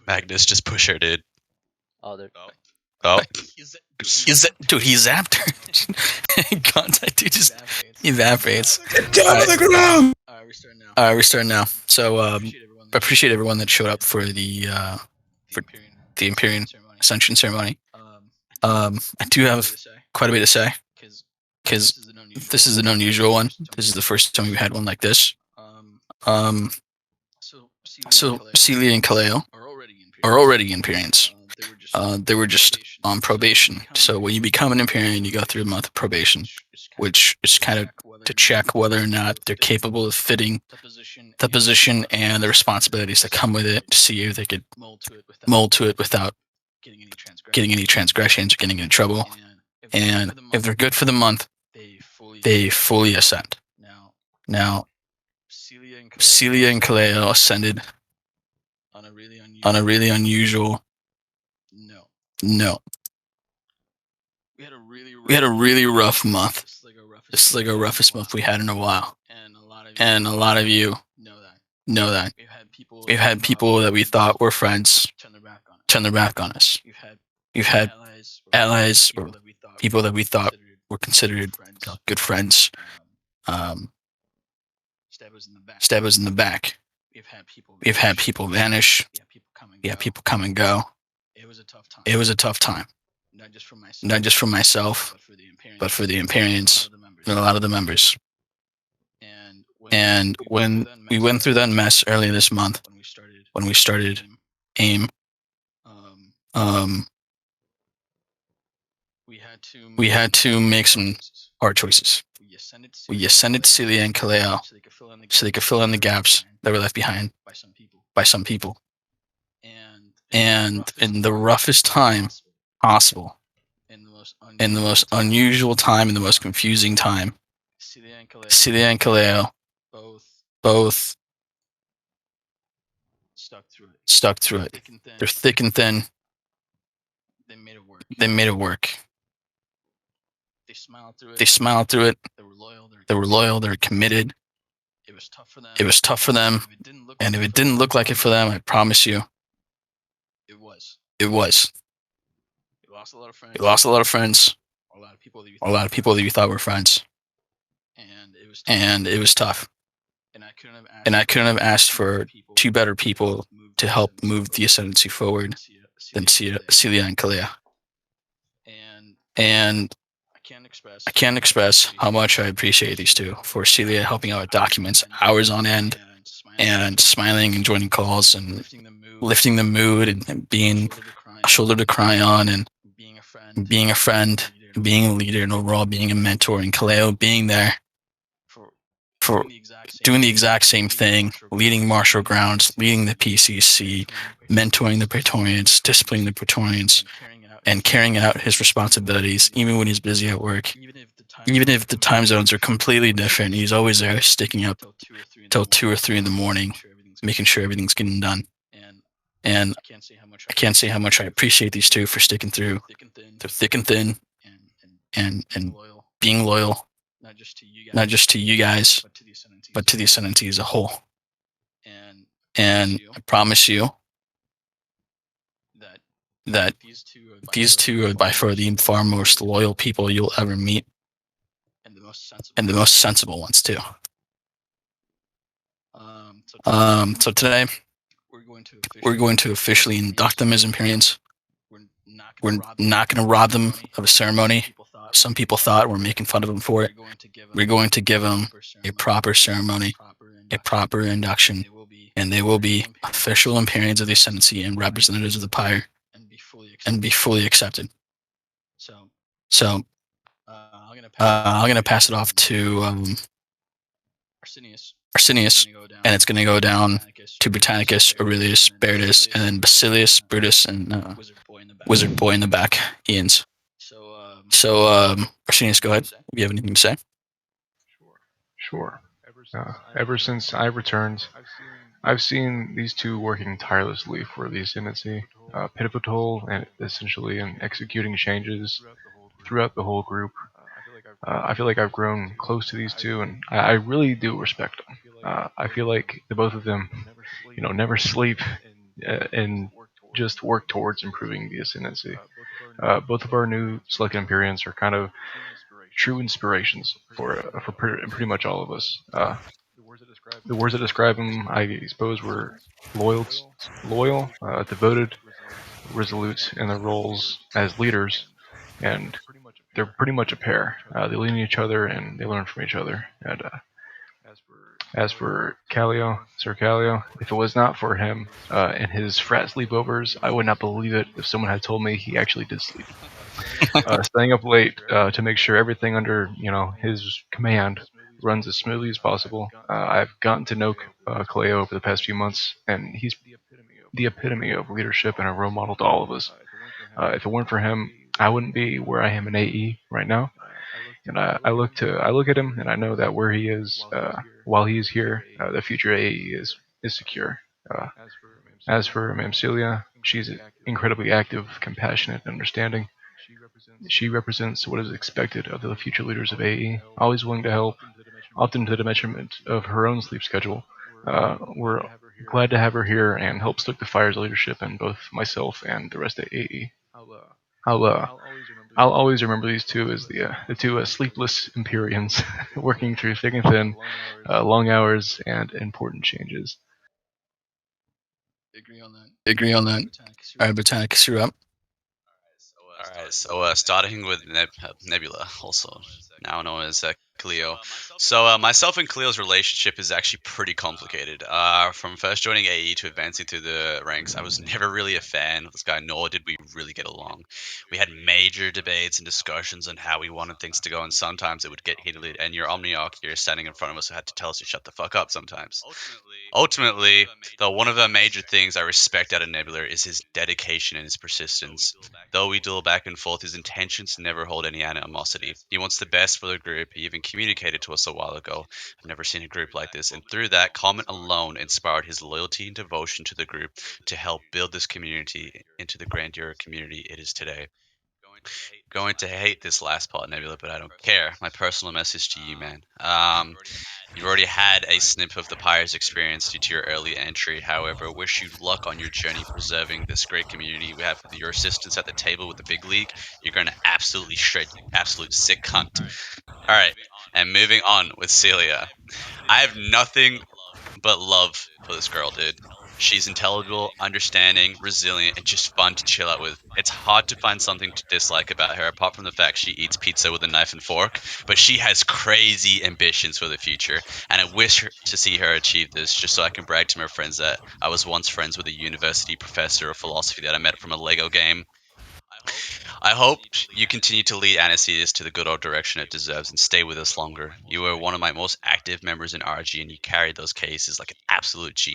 Magnus, just push her, dude. Oh, they're... Oh, Is that dude? He zapped her. Contact dude just evaporates. get on the ground. We're starting now. So appreciate everyone that showed up for the Empyrean Ascension ceremony. I do have quite a bit to say because this is an unusual one. This is the first time we've had one like this. So Ceilia and Calleo are already Empyreans. They were just on probation. So when you become an Empyrean, you go through a month of probation, which is kind of to check whether or not they're capable of fitting the position and the responsibilities that come with it, to see if they could mold to it without getting any transgressions or getting in trouble. And if they're good for the month, they fully ascend. Now, Ceilia and Calleo ascended on a really unusual note. We had a really rough month. This is like our roughest month we had in a while. And a lot of you know that. We've had people that we thought were friends turn their back on us. You've had allies or people that we thought were considered good friends stab us in the back. We've had people vanish. We had people come and go. It was a tough time. Not just for myself, but for the Empyreans and a lot of the members. And when we went through that mess earlier this month, when we started AIM, we had to make some hard choices. We ascended Ceilia and Calleo so they could fill in the gaps that were left behind by some people. And in the roughest time possible, in the most unusual time, in the most confusing time, Ceilia and Calleo both stuck through it. They're thick and thin. They made it work. They smiled through it. They were loyal. They were committed. It was tough for them. And if it didn't look like it for them, I promise you, it was. You lost a lot of friends. A lot of people that you thought were friends. And it was tough. And I couldn't have asked for two better people to help move the ascendancy forward than Ceilia and Calleo. And I can't express how much I appreciate these two. For Ceilia helping out with documents hours on end, and smiling and joining calls and lifting the mood and being a shoulder to cry on, and being a friend, being a leader, and overall being a mentor. And Calleo being there for doing the exact same thing, leading martial grounds, leading the PCC, mentoring the Praetorians, disciplining the Praetorians, and carrying out his responsibilities even when he's busy at work. Even if the time zones are completely different, he's always there, sticking up till 2 or 3 in the morning, making sure everything's getting done. And I can't say how much I appreciate these two for sticking through thick and thin, and being loyal, not just to you guys, but to the ascendancy as a whole. And I promise you that these two are by far the far most loyal people you'll ever meet, and the most sensible ones too. So today we're going to officially induct them as Empyreans. We're not going to rob them of a ceremony. Some people thought we're making fun of them for it. We're going to give them a proper ceremony, a proper induction, and they will be official Empyreans of the Ascendancy and representatives of the Pyre, and be fully accepted. So I'm gonna pass it off to Arsenius, and it's gonna go down to Britannicus, Aurelius, Beritus, and then Basilius, Brutus, and Wizard Boy in the back, Ian's. So Arsenius, go ahead if you have anything to say. Sure. Ever since I returned, I've seen these two working tirelessly for the Ascendancy, pivotal and essentially in executing changes throughout the whole group. I feel like I've grown close to these two, and I really do respect them. I feel like the both of them, never sleep and just work towards improving the ascendancy. Both of our new selected Empyreans are kind of true inspirations for pretty much all of us. The words that describe them, I suppose, were loyal, devoted, resolute in their roles as leaders, and they're pretty much a pair. They lean on each other and they learn from each other. And as for Calleo, Sir Calleo, if it was not for him and his frat sleepovers, I would not believe it if someone had told me he actually did sleep. Staying up late to make sure everything under his command runs as smoothly as possible. I've gotten to know Calleo over the past few months, and he's the epitome of leadership and a role model to all of us. If it weren't for him, I wouldn't be where I am in AE right now. And I look at him, and I know that where he is, while he is here, the future AE is secure. As for Ma'am Ceilia, she's incredibly active, compassionate, and understanding. She represents what is expected of the future leaders of AE, always willing to help, often to the detriment of her own sleep schedule. We're glad to have her here and help stoke the fires of leadership in both myself and the rest of AE. I'll I'll always remember these two as the two sleepless Empyreans working through thick and thin, long hours and important changes. Agree on that. All right, Botanicus, you're up. Alright, so starting with Nebula, also now known as Cleo. So myself and Cleo's relationship is actually pretty complicated. From first joining AE to advancing through the ranks, I was never really a fan of this guy, nor did we really get along. We had major debates and discussions on how we wanted things to go, and sometimes it would get heated, and your Omniarch here standing in front of us had to tell us to shut the fuck up sometimes. Ultimately, though, one of the major things I respect out of Nebula is his dedication and his persistence. Though we duel back and forth, his intentions never hold any animosity. He wants the best for the group. He even communicated to us a while ago. I've never seen a group like this, and through that comment alone inspired his loyalty and devotion to the group to help build this community into the grandeur community it is today. Going to hate this last part, Nebula, but I don't care. My personal message to you, man. You've already had a snip of the Pyre's experience due to your early entry. However, wish you luck on your journey preserving this great community. We have your assistance at the table with the big league. You're going to absolutely shred, you absolute sick cunt. All right, and moving on with Ceilia. I have nothing but love for this girl, dude. She's intelligible, understanding, resilient, and just fun to chill out with. It's hard to find something to dislike about her, apart from the fact she eats pizza with a knife and fork, but she has crazy ambitions for the future, and I wish to see her achieve this, just so I can brag to my friends that I was once friends with a university professor of philosophy that I met from a Lego game. I hope you continue to lead Anastasis to the good old direction it deserves and stay with us longer. You were one of my most active members in RG and you carried those cases like an absolute G.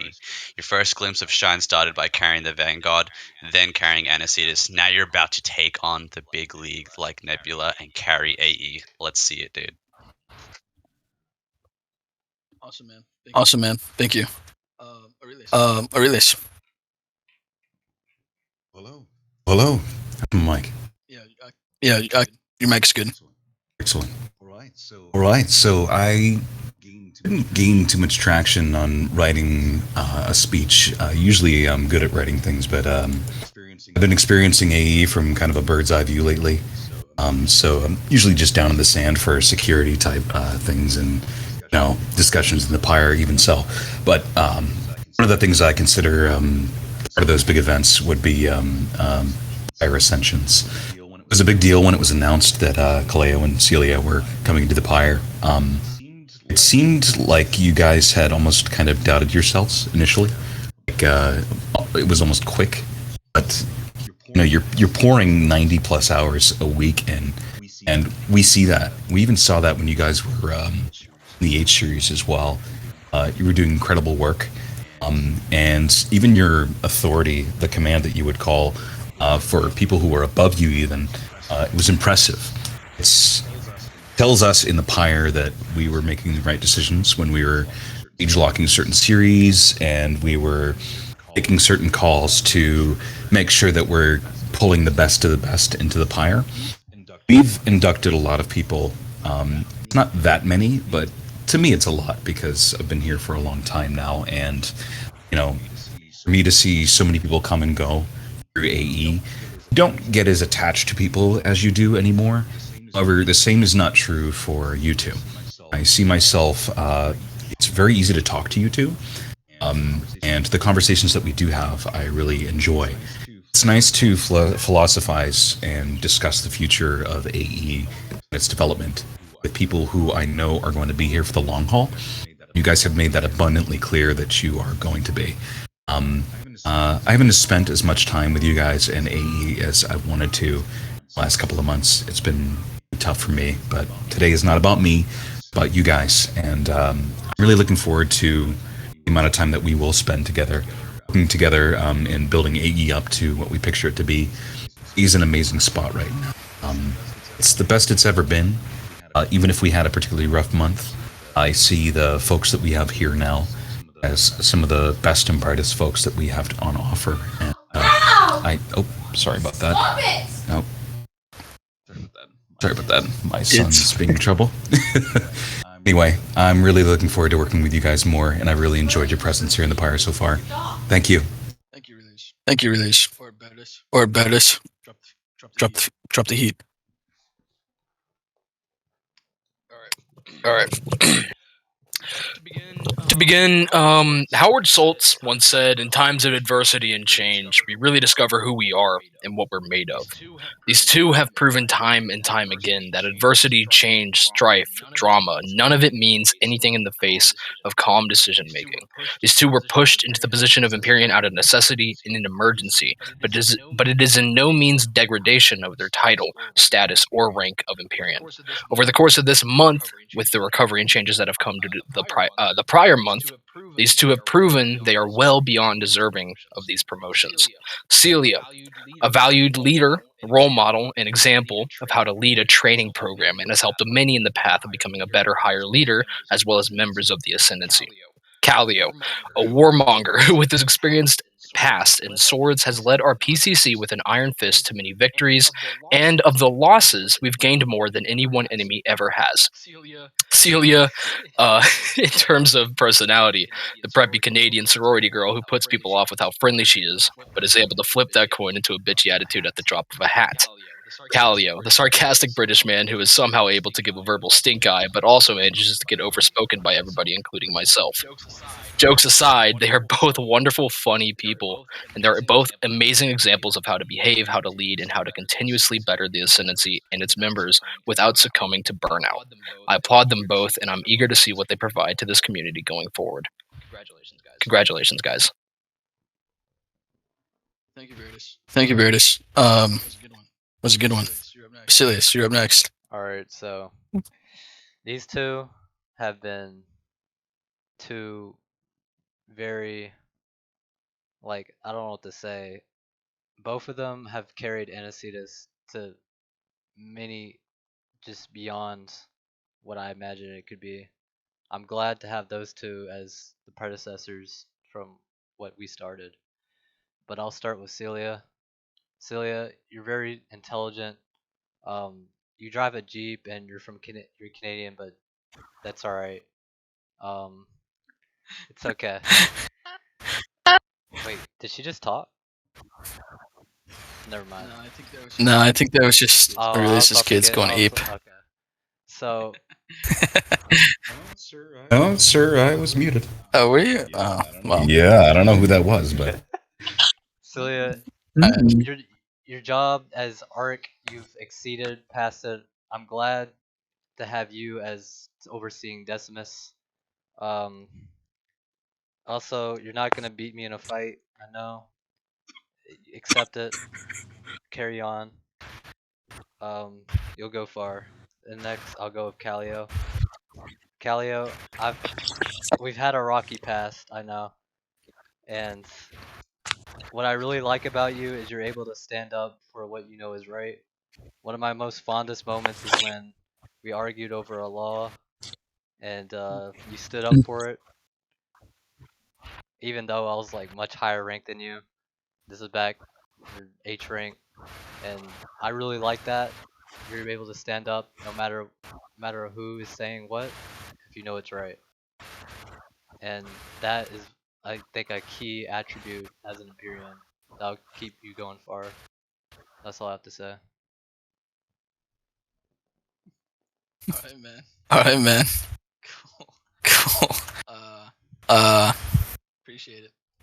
Your first glimpse of shine started by carrying the Vanguard, then carrying Anastasis. Now you're about to take on the big league like Nebula and carry AE. Let's see it, dude. Awesome, man. Thank you. Aurelius. Hello, Mike. Yeah, your mic's good. Excellent. All right, so I didn't gain too much traction on writing a speech. Usually I'm good at writing things, but I've been experiencing AE from kind of a bird's eye view lately. So I'm usually just down in the sand for security type things and discussions in the Pyre, even so. But one of the things I consider part of those big events would be Pyre Ascensions. It was a big deal when it was announced that Calleo and Ceilia were coming into the Pyre. It seemed like you guys had almost kind of doubted yourselves initially. Like it was almost quick, but you're pouring 90 plus hours a week in, and we see that. We even saw that when you guys were in the H series as well. You were doing incredible work, and even your authority, the command that you would call for people who were above you even, it was impressive. It tells us in the Pyre that we were making the right decisions when we were age locking certain series and we were making certain calls to make sure that we're pulling the best of the best into the Pyre. We've inducted a lot of people. Not that many, but to me it's a lot because I've been here for a long time now, and for me to see so many people come and go through AE, you don't get as attached to people as you do anymore. However, the same is not true for you two. I see myself, it's very easy to talk to you two, and the conversations that we do have, I really enjoy. It's nice to philosophize and discuss the future of AE and its development with people who I know are going to be here for the long haul. You guys have made that abundantly clear that you are going to be. I haven't spent as much time with you guys in AE as I wanted to the last couple of months. It's been tough for me, but today is not about me, about you guys, and I'm really looking forward to the amount of time that we will spend together, working together in building AE up to what we picture it to be. He's an amazing spot right now. It's the best it's ever been. Even if we had a particularly rough month, I see the folks that we have here now as some of the best and brightest folks that we have on offer. And sorry about that. Oh, sorry about that. My son's being in trouble. Anyway, I'm really looking forward to working with you guys more, and I really enjoyed your presence here in the Pyre so far. Thank you. Thank you, Release. Thank you, Release. Or Betis. Drop the heat. All right. To begin, Howard Schultz once said, "In times of adversity and change, we really discover who we are and what we're made of." These two have proven time and time again that adversity, change, strife, drama, none of it means anything in the face of calm decision making. These two were pushed into the position of Empyrean out of necessity and an emergency, but it is in no means degradation of their title, status, or rank of Empyrean. Over the course of this month, with the recovery and changes that have come to the prior month, these two have proven they are well beyond deserving of these promotions. Ceilia, a valued leader, role model, and example of how to lead a training program, and has helped many in the path of becoming a better, higher leader, as well as members of the Ascendancy. Calleo, a warmonger who, with his experienced past in swords, has led our PCC with an iron fist to many victories, and of the losses, we've gained more than any one enemy ever has. Ceilia, in terms of personality, the preppy Canadian sorority girl who puts people off with how friendly she is, but is able to flip that coin into a bitchy attitude at the drop of a hat. Calleo, the sarcastic British man who is somehow able to give a verbal stink eye, but also manages to get overspoken by everybody, including myself. Jokes aside, they are both wonderful, funny people, and they're both amazing examples of how to behave, how to lead, and how to continuously better the Ascendancy and its members without succumbing to burnout. I applaud them both, and I'm eager to see what they provide to this community going forward. Congratulations, guys. Thank you, Veritas. Was a good one. Basilius, you're up next. Alright, so these two have been two very, I don't know what to say. Both of them have carried Anacetus to many, just beyond what I imagined it could be. I'm glad to have those two as the predecessors from what we started. But I'll start with Ceilia. Ceilia, you're very intelligent. You drive a Jeep and you're you're Canadian, but that's all right. It's okay. Wait, did she just talk? Never mind. No, I think that was just Oh, I was Release's about to kids get. going ape. Okay. So No, sir, I was muted. Oh, were you? Oh, well. Yeah, I don't know who that was, but Celia, your job as Arc, you've exceeded past it. I'm glad to have you as overseeing Decimus. Also, you're not gonna beat me in a fight. I know. Accept it. Carry on. You'll go far. And next, I'll go with Calleo. Calleo, we've had a rocky past, I know. And what I really like about you is you're able to stand up for what you know is right. One of my most fondest moments is when we argued over a law and you stood up for it. Even though I was much higher ranked than you. This is back your H rank. And I really like that. You're able to stand up no matter who is saying what, if you know it's right. And that is, I think, a key attribute as an Empyrean. that'll keep you going far. That's all I have to say. All right, man. Cool.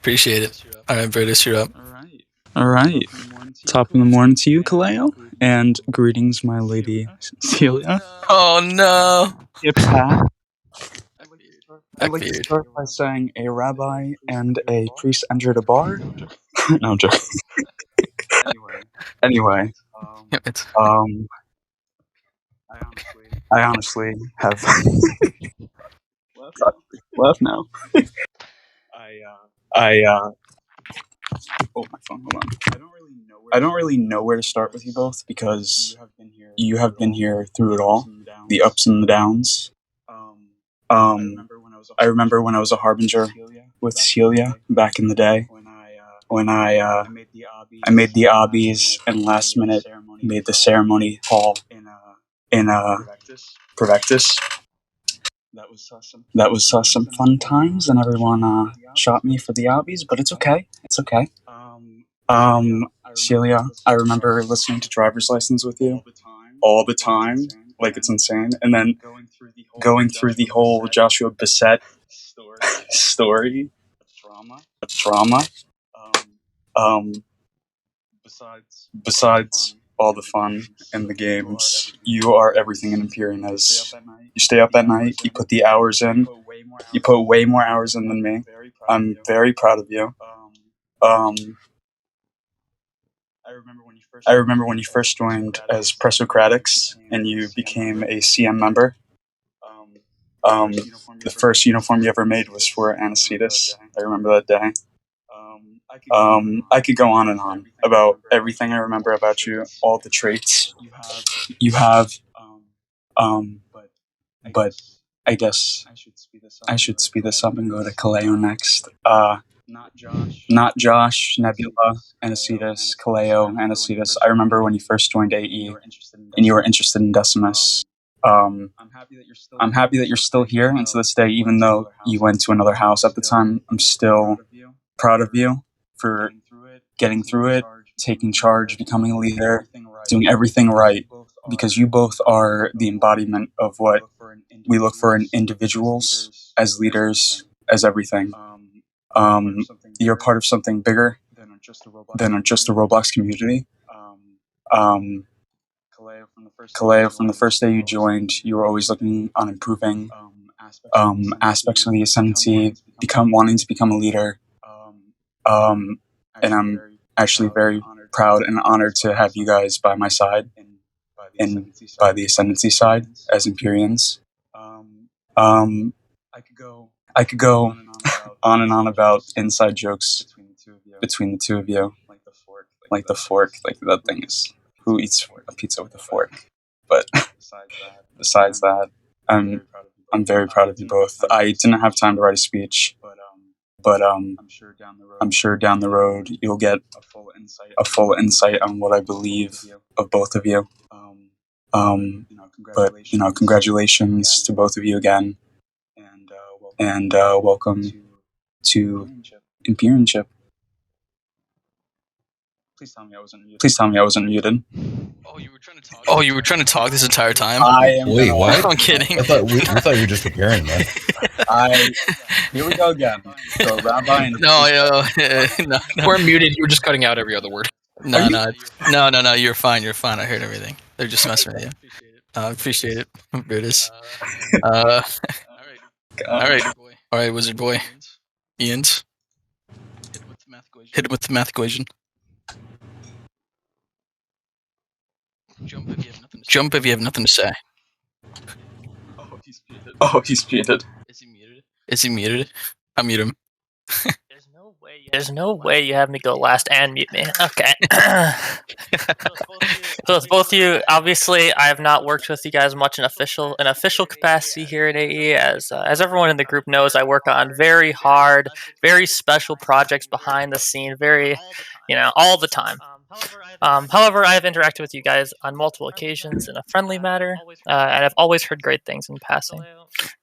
Appreciate it. All right, Brutus, you're up. All right. Top of the morning to you, Calleo, and greetings, my lady Ceilia. Oh no. It's Pat. I'd like to Backbeard. start by saying a rabbi and a priest entered a bar. No, I'm joking. Anyway, It's I honestly have left now. I oh, my phone. Hold on. I don't really know where to start with you both because you have been here through it all, the ups and the downs. I remember when I was a harbinger with Ceilia back in the day, when I made the obbies and last minute made the ceremony hall in Prevectus. That was some fun times, and everyone shot me for the obbies, but it's okay. It's okay. Celia, I remember listening to Driver's License with you all the time, like it's insane, and then going through the whole Joshua Bissett story, drama. Besides all the fun and the games, you are everything an Empyrean is. You stay up at night, you put the hours in, you put way more hours in than me. I'm very proud of you. I remember when you first joined as Presocratics and you became a CM member. The first uniform you ever made was for Anicetus. I remember that day. I could go on and on about everything I remember about you, all the traits you have. But I guess I should speed this up and go to Calleo next. Not Josh, Nebula, Anicetus, Calleo, Anicetus. I remember when you first joined AE and you were interested in Decimus. I'm happy that you're still here, and to this day, even though you went to another house at the time, I'm still proud of you for getting through it, taking charge, becoming a leader, doing everything right, because you both are the embodiment of what we look for in individuals, as leaders, as everything. You're part of something bigger than just the Roblox community. Calleo, from the first day you joined, you were always looking on improving aspects of the ascendancy, wanting to become a leader. And I'm actually very proud and honored to have you guys by my side and by the ascendancy side as Empyreans. I could go on and on about inside jokes between the two of you, like the fork, like that thing is who eats a pizza with a fork. But besides that, I'm very proud of you both. I didn't have time to write a speech, but I'm sure down the road you'll get a full insight on what I believe of both of you. But congratulations to both of you again, and welcome to Empyreanship. Please tell me I wasn't muted. Oh, you were trying to talk this entire time? Wait, what? I'm kidding. We thought you were just preparing, man. Here we go again. So Rabbi and No, You weren't muted. You were just cutting out every other word. no. You're fine. You're fine. I heard everything. They're just messing with you. I appreciate it, Brutus. All right, Wizard Boy. Ian's. Hit him with the math equation. Jump if you have nothing to say. Oh, he's muted. Is he muted? I'll mute him. There's no way you have me go last and mute me. Okay. So with both of you, obviously, I have not worked with you guys much in official capacity here at AE. As everyone in the group knows, I work on very hard, very special projects behind the scene, all the time. However, I have interacted with you guys on multiple occasions in a friendly manner, and I've always heard great things in passing.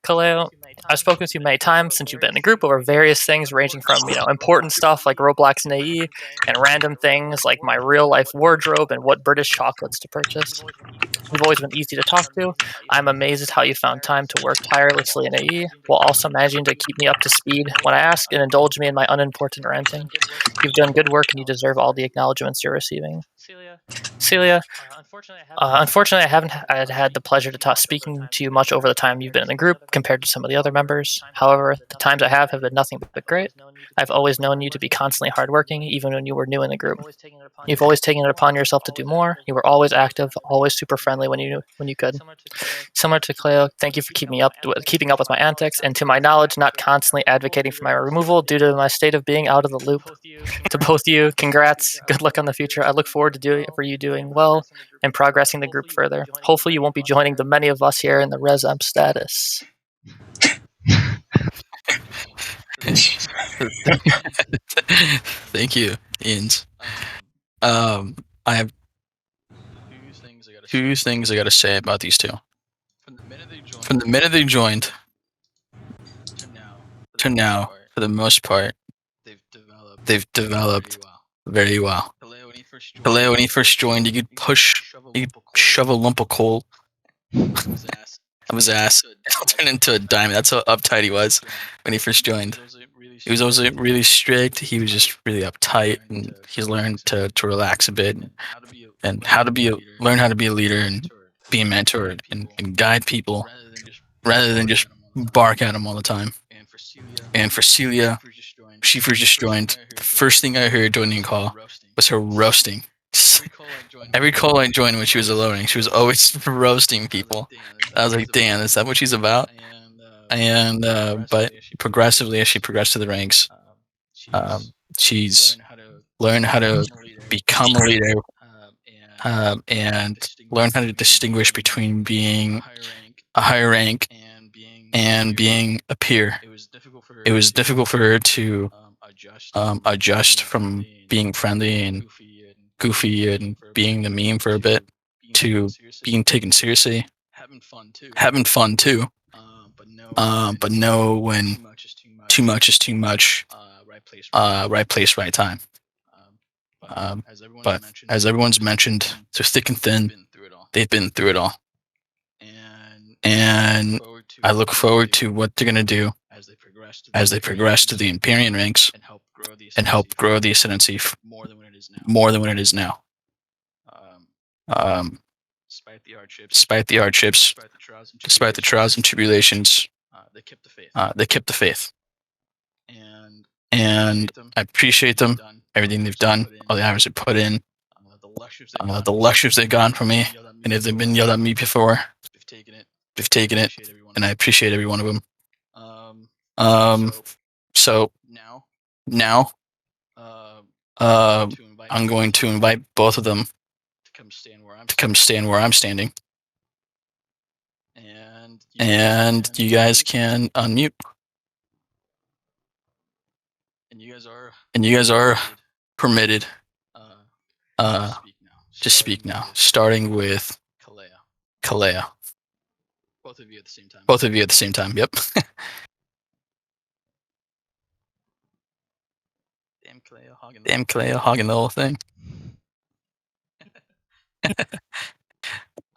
Calleo, I've spoken with you many times since you've been in the group over various things, ranging from important stuff like Roblox and AE, and random things like my real life wardrobe and what British chocolates to purchase. You've always been easy to talk to. I'm amazed at how you found time to work tirelessly in AE, while also managing to keep me up to speed when I ask and indulge me in my unimportant ranting. You've done good work and you deserve all the acknowledgments you're receiving. Celia, unfortunately, I haven't had the pleasure to speaking to you much over the time you've been in the group compared to some of the other members. However, the times I have been nothing but great. I've always known you to be constantly hardworking, even when you were new in the group. You've always taken it upon yourself to do more. You were always active, always super friendly when you could. Similar to Cleo, thank you for keeping up with my antics, and to my knowledge, not constantly advocating for my removal due to my state of being out of the loop. To both of you, congrats. Good luck on the future. I look forward to you doing well and progressing the group further. Hopefully, you won't be joining the many of us here in the Res Emp status. Thank you, Ians. I have two things I got to say about these two. From the minute they joined to now, for the most part, they've developed very well. Calleo, when he first joined, you could shove a lump of coal up his ass. It'll turn into a diamond. That's how uptight he was when he first joined. He was always really strict. He was just really uptight, and he's learned to relax a bit and learn how to be a leader and be a mentor and guide people rather than just bark at them all the time. And for Ceilia, she first just joined. The first thing I heard joining call was her roasting. Every call I joined when she was alone, she was always roasting people. I was like, damn, is that what she's about? And but progressively, as she progressed to the ranks, she's learned how to become a leader and learn how to distinguish between being a higher rank and being a peer. It was difficult for her to adjust from being friendly and goofy and being the meme for a bit to being taken seriously, having fun too, but know when too much is too much, right place, right time. But as everyone's mentioned, through thick and thin, they've been through it all. And I look forward to what they're going to do as they progress to the Empyrean ranks and help grow the Ascendancy more than what it is now. Despite the hardships, despite the trials and tribulations, they kept the faith. And I appreciate them, everything they've done, all the hours they put in, the lectures they've gotten from me, and if they've been yelled at me before, they've taken it, and I appreciate every one of them. So now, I'm going to invite both of them to come stand where I'm standing, and you guys can unmute. And you guys are permitted to speak now, starting with Calleo. Both of you at the same time. Yep. Damn Calleo hogging the whole thing.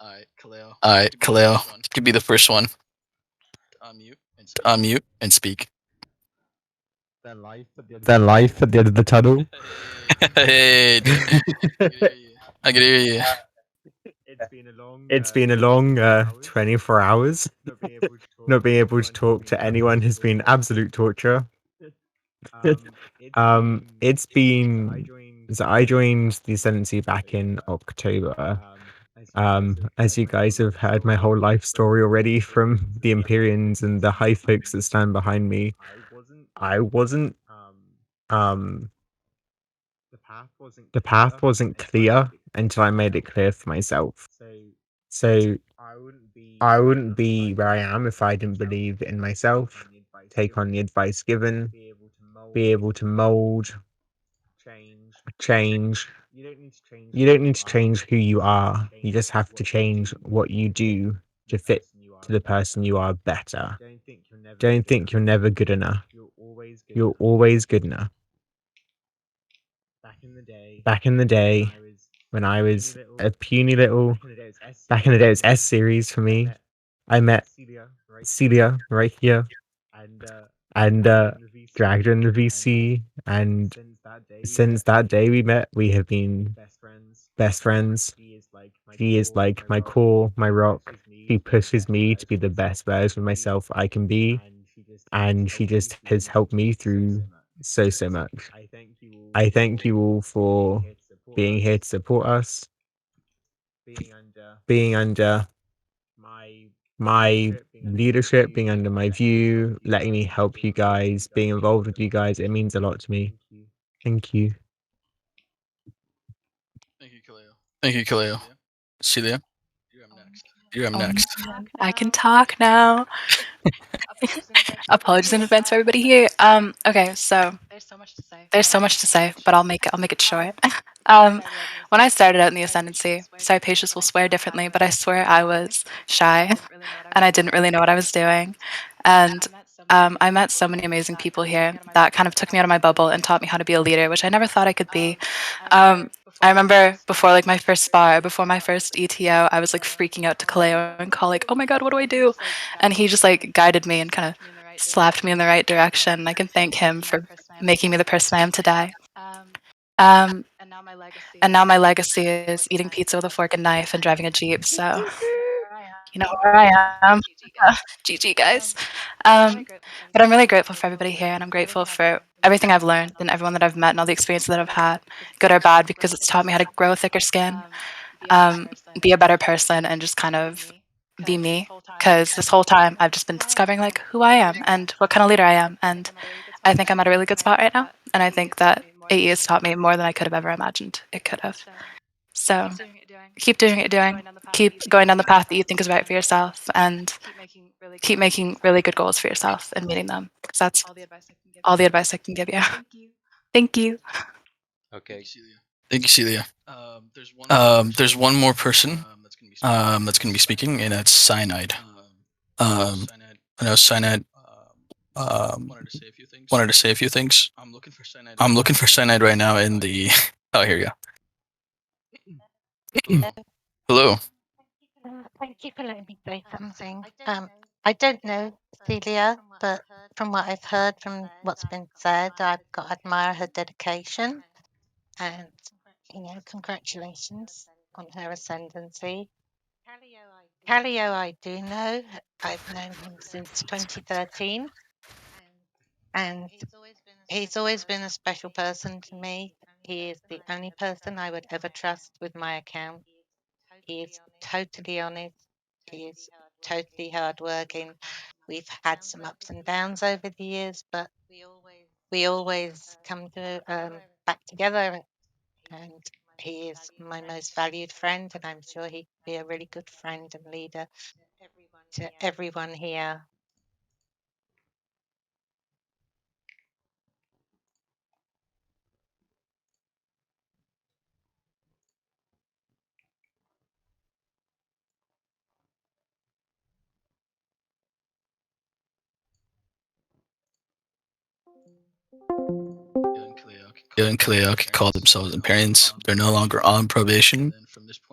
All right, Calleo, you could be the first one to unmute and speak. That life at the end of the tunnel. Hey, I can hear you. It's been a long 24 hours. Not being able to talk to anyone has been absolute torture. It's been so I joined the Ascendancy back in October. As you guys have heard my whole life story already from the Empyreans and the high folks that stand behind me, I wasn't the path wasn't clear until I made it clear for myself. So I wouldn't be where I am if I didn't believe in myself, take on the advice given, be able to mold, change, You don't need to change who you are. You just have to change what you do to fit to the person you are better. Don't think you're never good enough. You're always good enough. Back in the day, when I was a puny little, back in the day, it was S series for me. I met Celia right here and dragged her in the VC. And since that day we met, we have been best friends. She is like my core, my rock. She pushes me to be the best version of myself I can be. And she just has helped me through so much. I thank you all for being here to support us, being under my leadership, being under my view, letting me help you guys, being involved with you guys. It means a lot to me. Thank you. Thank you, Calleo. Celia, you're up next. I can talk now. Apologies in advance for everybody here. Okay, so there's so much to say, but I'll make it short. um, when I started out in the ascendancy, sorry, Patience will swear differently, but I swear I was shy, and I didn't really know what I was doing, and I met so many amazing people here that kind of took me out of my bubble and taught me how to be a leader, which I never thought I could be. I remember before like my first spar, before my first ETO, I was like freaking out to Calleo and call like, "Oh my god, what do I do?" And he just like guided me and kind of slapped me in the right direction. I can thank him for making me the person I am today. Um, and now my legacy is eating pizza with a fork and knife and driving a Jeep. So you know where I am. GG guys. Um, but I'm really grateful for everybody here, and I'm grateful for everything I've learned and everyone that I've met and all the experiences that I've had, good or bad, because it's taught me how to grow thicker skin, be a better person, and just kind of be me. Because this whole time I've just been discovering like who I am and what kind of leader I am, and I think I'm at a really good spot right now. And I think that AE has taught me more than I could have ever imagined it could have. So keep doing what you're doing. Keep going down the path that you think is right for yourself, and keep making really good goals for yourself and meeting them. Because that's all the advice I can give you. Thank you. Okay. Thank you, Celia. There's one more person that's going to be speaking, and that's Cyanide. I know Cyanide wanted to say a few things. I'm looking for Cyanide right now in the. Oh, here you go. Hello. Thank you for letting me say something. I don't know Celia, but from what I've heard, from what's been said, I've got to admire her dedication and, congratulations on her ascendancy. Calleo, I do know. I've known him since 2013, and he's always been a special person to me. He is the only person I would ever trust with my account. He is totally honest. He is totally hardworking. We've had some ups and downs over the years, but we always come to back together. And he is my most valued friend, and I'm sure he'd be a really good friend and leader to everyone here. Calleo and Calleo can call themselves Empyreans. They're no longer on probation,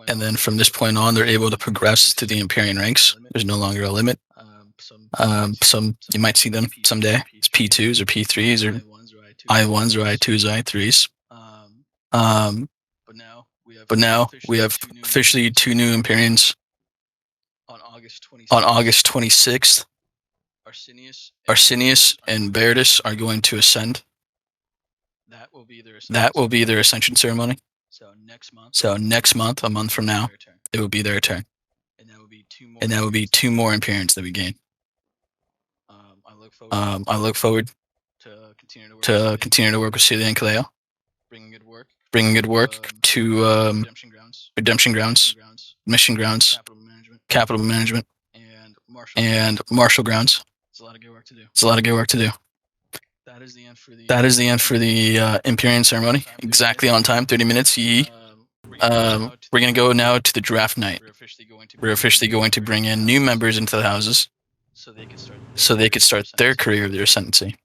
and then from this point on, they're able to progress to the Empyrean ranks. There's no longer a limit. Some you might see them someday. It's P2s or P3s or I1s or I2s or I3s. But now we have officially two new Empyreans. On August 26th, Arsenius and Berdis are going to ascend. That will be their ascension ceremony. So next month, a month from now, it will be their turn. And that will be two more Empyreans that we gain. I look forward to continue to work with Ceilia and Calleo, bringing good work to Redemption Grounds, Mission Grounds, Capital Management, and Marshall Grounds. It's a lot of good work to do. That is the end for the Empyrean ceremony. Exactly on time, 30 minutes. Yee. we're going to go now to the draft night. We're officially going to bring in new members into the houses so they could start their career of their ascendancy.